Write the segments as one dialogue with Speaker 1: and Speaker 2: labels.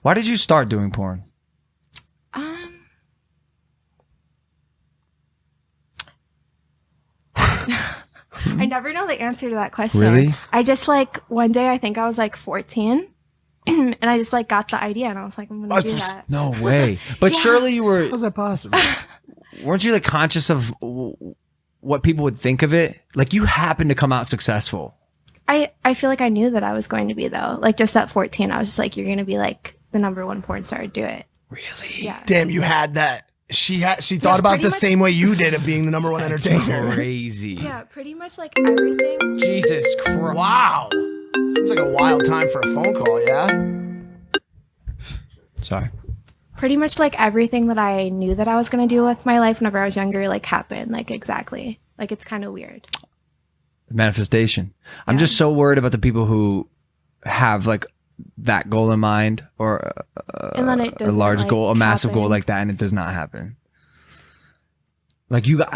Speaker 1: Why did you start doing porn?
Speaker 2: I never know the answer to that question.
Speaker 1: Really?
Speaker 2: I just like one day I think I was like 14 and I just like got the idea and I was like, I'm gonna do that.
Speaker 1: No way. But surely you were.
Speaker 3: How's that possible?
Speaker 1: Weren't you like conscious of what people would think of it? Like you happened to come out successful.
Speaker 2: I feel like I knew that I was going to be though. Like just at 14, I was just like, you're gonna be like the #1 porn star. Do it.
Speaker 1: Really?
Speaker 2: Yeah.
Speaker 3: Damn, you had that. She thought about the same way you did of being the #1 entertainer.
Speaker 1: Crazy.
Speaker 2: Yeah, pretty much like everything.
Speaker 1: Jesus Christ.
Speaker 3: Wow. Seems like a wild time for a phone call, yeah?
Speaker 1: Sorry.
Speaker 2: Pretty much like everything that I knew that I was gonna do with my life whenever I was younger, like happened. Like exactly. Like it's kind of weird.
Speaker 1: Manifestation. I'm just so worried about the people who have like that goal in mind or
Speaker 2: And then it
Speaker 1: a large
Speaker 2: like,
Speaker 1: goal, a massive goal
Speaker 2: happen.
Speaker 1: like that, and it does not happen. Like you got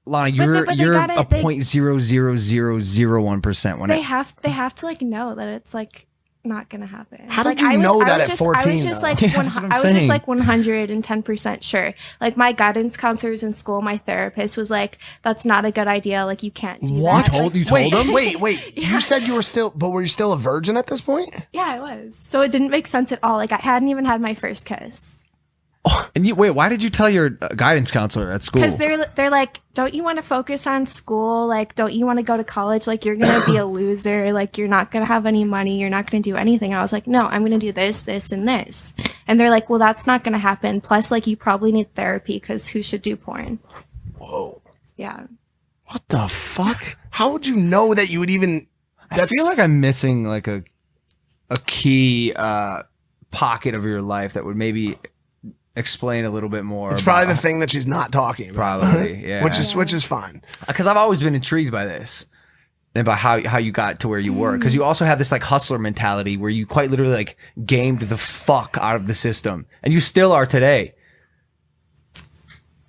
Speaker 1: Lana,
Speaker 2: But
Speaker 1: you're
Speaker 2: they
Speaker 1: a
Speaker 2: gotta- they-
Speaker 1: 0.00001% when
Speaker 2: They have to like know that it's like not gonna happen.
Speaker 3: How did
Speaker 2: like,
Speaker 3: you know that
Speaker 2: was
Speaker 3: at
Speaker 2: just, I
Speaker 3: 14,
Speaker 2: was just
Speaker 3: though?
Speaker 2: like
Speaker 1: Yeah, that's what I'm
Speaker 2: I was just
Speaker 1: saying.
Speaker 2: like 110% sure. Like my guidance counselors in school, my therapist was like, "That's not a good idea. Like you can't do
Speaker 3: What?
Speaker 2: that."
Speaker 1: You told him?
Speaker 3: Wait.
Speaker 2: Yeah.
Speaker 3: You said you were but were you still a virgin at this point?
Speaker 2: Yeah, I was. So it didn't make sense at all. Like I hadn't even had my first kiss.
Speaker 1: And wait, why did you tell your guidance counselor at school?
Speaker 2: Because they're like, don't you want to focus on school? Like, don't you want to go to college? Like, you're gonna be a loser. Like, you're not gonna have any money. You're not gonna do anything. And I was like, no, I'm gonna do this, this, and this. And they're like, well, that's not gonna happen. Plus, like, you probably need therapy because who should do porn?
Speaker 3: Whoa.
Speaker 2: Yeah.
Speaker 3: What the fuck? How would you know that you would even...
Speaker 1: I feel like I'm missing like a key pocket of your life that would maybe explain a little bit more.
Speaker 3: It's probably the thing that she's not talking about.
Speaker 1: Probably, yeah.
Speaker 3: Which is fine.
Speaker 1: Because I've always been intrigued by this and by how you got to where you were. Because you also have this like hustler mentality where you quite literally like gamed the fuck out of the system, and you still are today.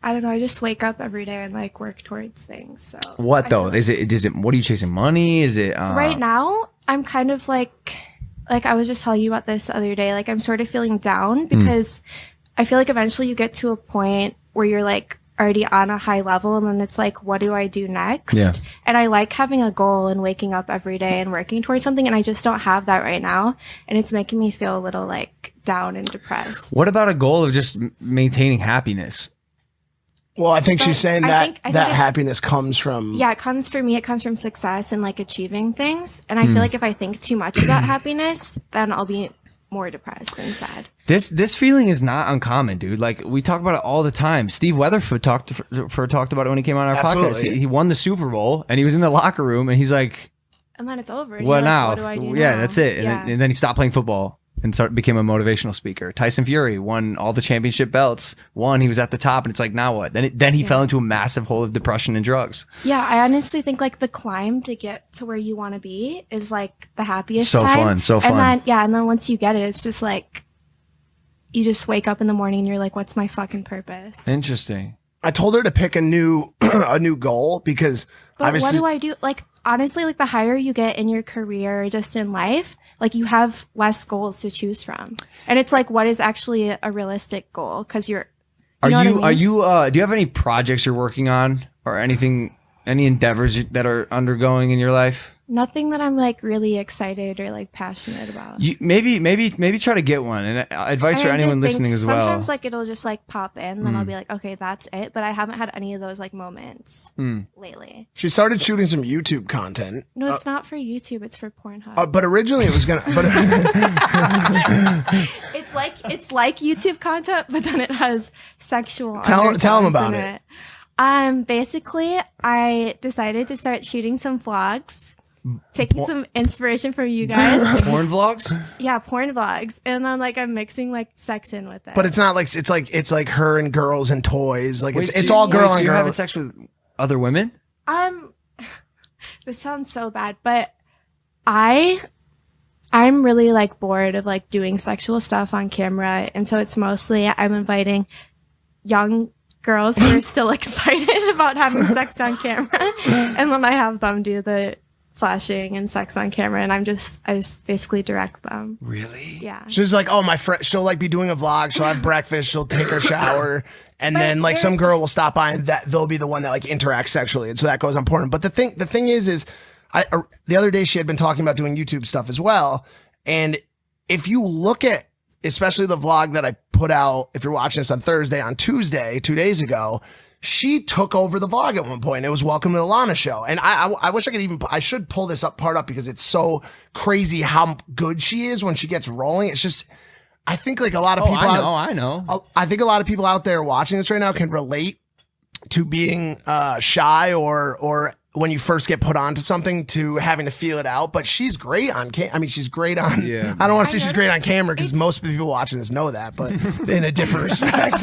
Speaker 2: I don't know. I just wake up every day and like work towards things. So
Speaker 1: What
Speaker 2: I
Speaker 1: though?
Speaker 2: feel like-
Speaker 1: Is it? What are you chasing? Money? Is it?
Speaker 2: right now, I'm kind of like I was just telling you about this the other day. Like I'm sort of feeling down because I feel like eventually you get to a point where you're like already on a high level and then it's like, what do I do next?
Speaker 1: Yeah.
Speaker 2: And I like having a goal and waking up every day and working towards something. And I just don't have that right now. And it's making me feel a little like down and depressed.
Speaker 1: What about a goal of just maintaining happiness?
Speaker 3: Well, I think she's saying
Speaker 2: I think
Speaker 3: happiness comes from...
Speaker 2: Yeah, it comes from success and like achieving things. And I feel like if I think too much about happiness, then I'll be more depressed and sad.
Speaker 1: This feeling is not uncommon, dude. Like we talk about it all the time. Steve Weatherford talked about it when he came on our podcast.
Speaker 3: Absolutely.
Speaker 1: He won the Super Bowl and he was in the locker room and he's like,
Speaker 2: And then it's over. And
Speaker 1: "What
Speaker 2: you're like,
Speaker 1: now?
Speaker 2: What do I do
Speaker 1: Yeah,
Speaker 2: now?
Speaker 1: that's it."
Speaker 2: Yeah.
Speaker 1: And then he stopped playing football and became a motivational speaker. Tyson Fury won all the championship belts. He was at the top, and it's like, now what? Then he fell into a massive hole of depression and drugs.
Speaker 2: Yeah, I honestly think like the climb to get to where you want to be is like the happiest
Speaker 1: So
Speaker 2: time.
Speaker 1: fun.
Speaker 2: And then once you get it, it's just like you just wake up in the morning and you're like, what's my fucking purpose?
Speaker 1: Interesting.
Speaker 3: I told her to pick a new goal because
Speaker 2: But
Speaker 3: obviously...
Speaker 2: what do I do? Like honestly, like the higher you get in your career, just in life, like you have less goals to choose from. And it's like, what is actually a realistic goal? Because you
Speaker 1: Do
Speaker 2: know what I mean?
Speaker 1: you have any projects you're working on or anything, any endeavors that are undergoing in your life?
Speaker 2: Nothing that I'm like really excited or like passionate about.
Speaker 1: You maybe try to get one, and advice for
Speaker 2: I
Speaker 1: anyone
Speaker 2: think
Speaker 1: listening as well.
Speaker 2: Sometimes like it'll just like pop in, then I'll be like, okay, that's it. But I haven't had any of those like moments lately.
Speaker 3: She started shooting some YouTube content.
Speaker 2: No, it's not for YouTube. It's for Pornhub.
Speaker 3: But originally it was going to...
Speaker 2: It's like YouTube content, but then it has sexual.
Speaker 3: Tell 'em
Speaker 2: undertones
Speaker 3: about
Speaker 2: in
Speaker 3: it.
Speaker 2: Basically, I decided to start shooting some vlogs, taking some inspiration from you guys.
Speaker 1: Porn vlogs?
Speaker 2: Yeah, porn vlogs, and then like I'm mixing like sex in with it.
Speaker 3: But it's not like... It's like her and girls and toys. Like
Speaker 1: Wait,
Speaker 3: it's
Speaker 1: so
Speaker 3: all
Speaker 1: you-
Speaker 3: girl
Speaker 1: so
Speaker 3: on
Speaker 1: you're
Speaker 3: girl.
Speaker 1: having sex with other women?
Speaker 2: This sounds so bad, but I'm really like bored of like doing sexual stuff on camera, and so it's mostly I'm inviting young girls who are still excited about having sex on camera, and then I have them do the flashing and sex on camera, and I just basically direct them.
Speaker 1: Really?
Speaker 2: Yeah.
Speaker 3: She's like, oh, my friend, she'll like be doing a vlog. She'll have breakfast. She'll take her shower. And then like some girl will stop by and they'll be the one that like interacts sexually. And so that goes on porn. But the thing is the other day she had been talking about doing YouTube stuff as well. And if you look at, especially the vlog that I put out, if you're watching this on Thursday, on Tuesday, 2 days ago, she took over the vlog at one point. It was Welcome to the Lana Show. And I wish I should pull this part up because it's so crazy how good she is when she gets rolling. It's just, I think like a lot of people.
Speaker 1: I know.
Speaker 3: I think a lot of people out there watching this right now can relate to being shy or when you first get put onto something to having to feel it out. But she's great on I mean, she's great on. Yeah, I don't want to say she's great on camera because most of the people watching this know that, but in a different respect.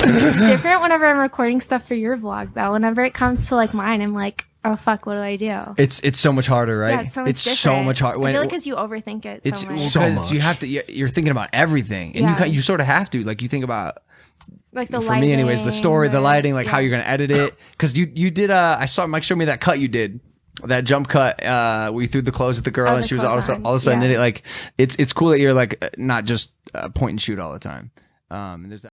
Speaker 2: It's different whenever I'm recording stuff for your vlog, though. Whenever it comes to like mine, I'm like, oh fuck, what do I do?
Speaker 1: It's so much harder, right?
Speaker 2: Yeah, it's so much different.
Speaker 1: So much harder.
Speaker 2: I feel like because you overthink it so much.
Speaker 1: Because you have to. You're thinking about everything, and you sort of have to. Like you think about.
Speaker 2: Like the
Speaker 1: for
Speaker 2: lighting,
Speaker 1: me anyways, the story, the lighting, like how you're gonna edit it. Because you did I saw Mike showed me that cut you did. That jump cut where you threw the clothes at the girl and she was all of a sudden in it. Like it's cool that you're like not just point and shoot all the time. And there's that.